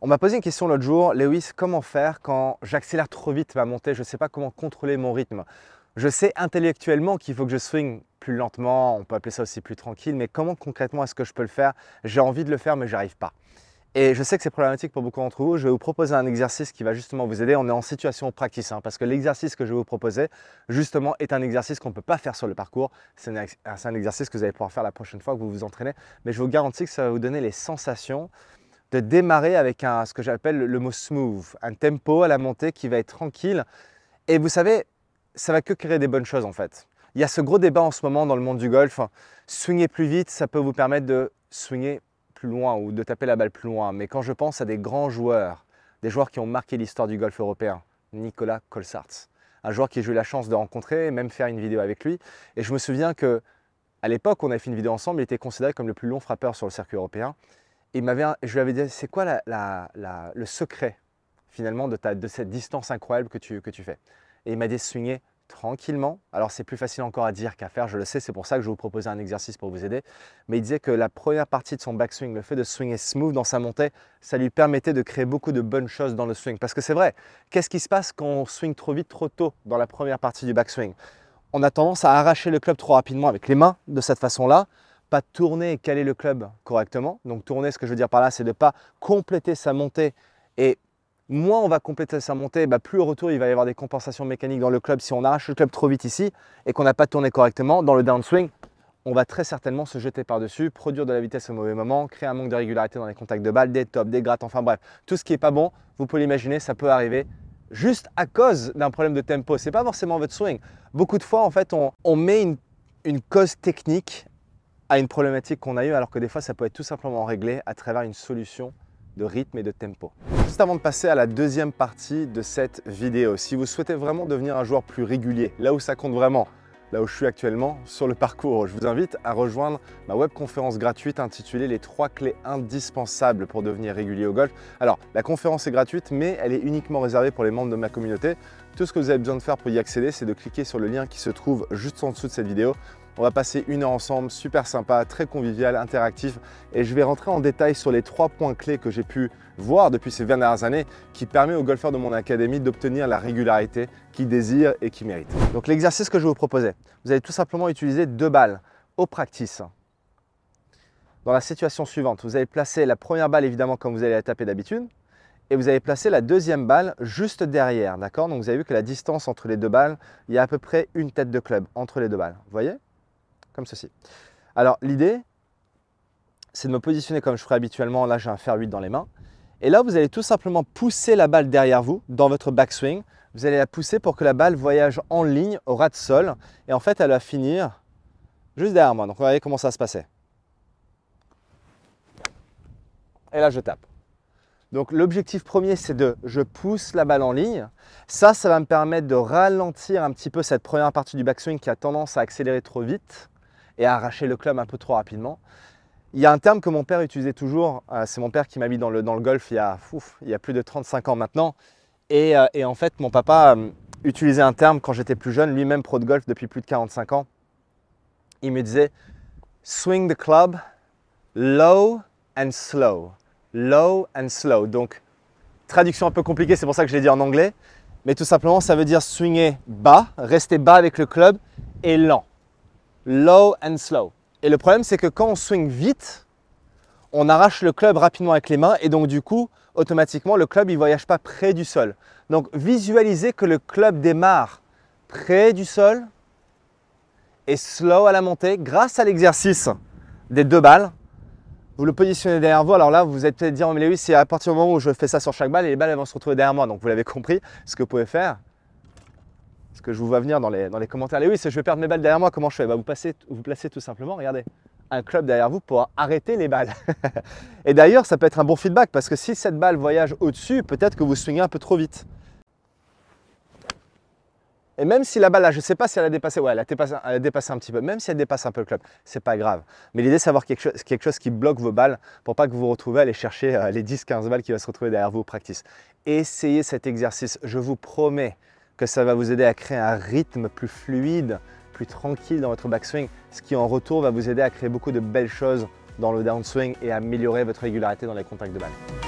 On m'a posé une question l'autre jour, Lewis, comment faire quand j'accélère trop vite ma montée? Je ne sais pas comment contrôler mon rythme. Je sais intellectuellement qu'il faut que je swing plus lentement, on peut appeler ça aussi plus tranquille, mais comment concrètement est-ce que je peux le faire? J'ai envie de le faire, mais j'arrive pas. Et je sais que c'est problématique pour beaucoup d'entre vous. Je vais vous proposer un exercice qui va justement vous aider. On est en situation practice, parce que l'exercice que je vais vous proposer, justement, est un exercice qu'on ne peut pas faire sur le parcours. C'est un exercice que vous allez pouvoir faire la prochaine fois que vous vous entraînez. Mais je vous garantis que ça va vous donner les sensations de démarrer avec ce que j'appelle le mot smooth, un tempo à la montée qui va être tranquille. Et vous savez, ça va que créer des bonnes choses en fait. Il y a ce gros débat en ce moment dans le monde du golf. Swinger plus vite, ça peut vous permettre de swinger plus loin ou de taper la balle plus loin. Mais quand je pense à des grands joueurs, des joueurs qui ont marqué l'histoire du golf européen, Nicolas Colsaerts, un joueur que j'ai eu la chance de rencontrer et même faire une vidéo avec lui. Et je me souviens qu'à l'époque, on avait fait une vidéo ensemble, il était considéré comme le plus long frappeur sur le circuit européen. Je lui avais dit, c'est quoi le secret finalement de cette distance incroyable que tu fais? Et il m'a dit, swinger tranquillement. Alors c'est plus facile encore à dire qu'à faire, je le sais, c'est pour ça que je vais vous proposer un exercice pour vous aider. Mais il disait que la première partie de son backswing, le fait de swinger smooth dans sa montée, ça lui permettait de créer beaucoup de bonnes choses dans le swing. Parce que c'est vrai, qu'est-ce qui se passe quand on swing trop vite, trop tôt dans la première partie du backswing? On a tendance à arracher le club trop rapidement avec les mains de cette façon-là, pas tourner et caler le club correctement. Donc tourner, ce que je veux dire par là, c'est de ne pas compléter sa montée. Et moins on va compléter sa montée, plus au retour, il va y avoir des compensations mécaniques dans le club. Si on arrache le club trop vite ici et qu'on n'a pas tourné correctement, dans le downswing, on va très certainement se jeter par-dessus, produire de la vitesse au mauvais moment, créer un manque de régularité dans les contacts de balle, des tops, des grattes, enfin bref, tout ce qui n'est pas bon, vous pouvez l'imaginer, ça peut arriver juste à cause d'un problème de tempo. Ce n'est pas forcément votre swing. Beaucoup de fois, en fait, on met une cause technique à une problématique qu'on a eue, alors que des fois, ça peut être tout simplement réglé à travers une solution de rythme et de tempo. Juste avant de passer à la deuxième partie de cette vidéo, si vous souhaitez vraiment devenir un joueur plus régulier, là où ça compte vraiment, là où je suis actuellement sur le parcours, je vous invite à rejoindre ma webconférence gratuite intitulée « Les 3 clés indispensables pour devenir régulier au golf ». Alors, la conférence est gratuite, mais elle est uniquement réservée pour les membres de ma communauté. Tout ce que vous avez besoin de faire pour y accéder, c'est de cliquer sur le lien qui se trouve juste en dessous de cette vidéo. On va passer 1 heure ensemble, super sympa, très convivial, interactif. Et je vais rentrer en détail sur les 3 points clés que j'ai pu voir depuis ces 20 dernières années qui permet aux golfeurs de mon académie d'obtenir la régularité qu'ils désirent et qu'ils méritent. Donc l'exercice que je vais vous proposer, vous allez tout simplement utiliser 2 balles au practice. Dans la situation suivante, vous allez placer la première balle évidemment comme vous allez la taper d'habitude. Et vous allez placer la deuxième balle juste derrière, d'accord? Donc vous avez vu que la distance entre les 2 balles, il y a à peu près une tête de club entre les 2 balles, vous voyez? Comme ceci. Alors l'idée, c'est de me positionner comme je ferais habituellement. Là, j'ai un fer 8 dans les mains. Et là, vous allez tout simplement pousser la balle derrière vous dans votre backswing. Vous allez la pousser pour que la balle voyage en ligne au ras de sol. Et en fait, elle va finir juste derrière moi. Donc, regardez comment ça va se passer. Et là, je tape. Donc, l'objectif premier, c'est je pousse la balle en ligne. Ça va me permettre de ralentir un petit peu cette première partie du backswing qui a tendance à accélérer trop vite et à arracher le club un peu trop rapidement. Il y a un terme que mon père utilisait toujours, c'est mon père qui m'a mis dans le golf il y a plus de 35 ans maintenant. Et en fait, mon papa utilisait un terme quand j'étais plus jeune, lui-même pro de golf depuis plus de 45 ans. Il me disait « swing the club low and slow ». Low and slow. Donc, traduction un peu compliquée, c'est pour ça que je l'ai dit en anglais. Mais tout simplement, ça veut dire swinger bas, rester bas avec le club et lent. Low and slow. Et le problème, c'est que quand on swing vite, on arrache le club rapidement avec les mains et donc du coup, automatiquement, le club ne voyage pas près du sol. Donc, visualisez que le club démarre près du sol et slow à la montée grâce à l'exercice des 2 balles. Vous le positionnez derrière vous. Alors là, vous allez peut-être dire, mais oui, c'est à partir du moment où je fais ça sur chaque balle et les balles elles vont se retrouver derrière moi. Donc, vous l'avez compris, ce que vous pouvez faire. Ce que je vous vois venir dans les commentaires, oui, c'est je vais perdre mes balles derrière moi, comment je fais? Vous placez tout simplement, regardez, un club derrière vous pour arrêter les balles. Et d'ailleurs, ça peut être un bon feedback parce que si cette balle voyage au-dessus, peut-être que vous swingez un peu trop vite. Et même si la balle là, je ne sais pas si elle a dépassé, ouais, elle a dépassé un petit peu, même si elle dépasse un peu le club, c'est pas grave. Mais l'idée, c'est d'avoir quelque chose qui bloque vos balles pour pas que vous vous retrouviez à aller chercher les 10-15 balles qui vont se retrouver derrière vous au practice. Essayez cet exercice, je vous promets que ça va vous aider à créer un rythme plus fluide, plus tranquille dans votre backswing, ce qui en retour va vous aider à créer beaucoup de belles choses dans le downswing et à améliorer votre régularité dans les contacts de balle.